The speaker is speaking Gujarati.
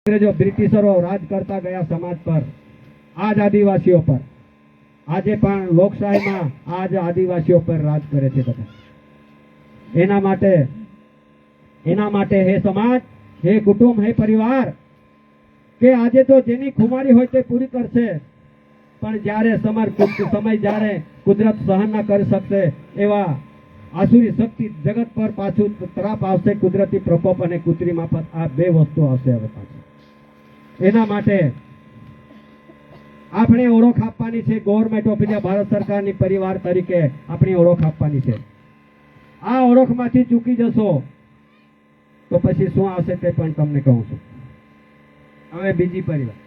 અંગ્રેજો બ્રિટિશરો રાજ કરતા ગયા સમાજ પર, આજ આદિવાસીઓ પર, આજે પણ લોકશાહીમાં આજ આદિવાસીઓ પર રાજ કરે છે બધા. એના માટે હે સમાજ, હે કુટુંબ, હે પરિવાર, કે આજે તો જેની ખુમારી હોય તે પૂરી કરશે, પણ જ્યારે સમય જ્યારે કુદરત સહન ન કરી શકશે એવા આસુરી શક્તિ જગત પર પાછું તરાપ આવશે. કુદરતી પ્રકોપ અને કૃત્રિમ આફત, આ બે વસ્તુ આવશે હવે પાછી. એના માટે આપણે ઓળખ આપવાની છે. ગવર્મેન્ટ ઓફ ઇન્ડિયા, ભારત સરકારની પરિવાર તરીકે આપણી ઓળખ આપવાની છે. આ ઓળખમાંથી ચૂકી જશો તો પછી શું આવશે તે પણ તમને કહું છું. હવે બીજી પરિવાર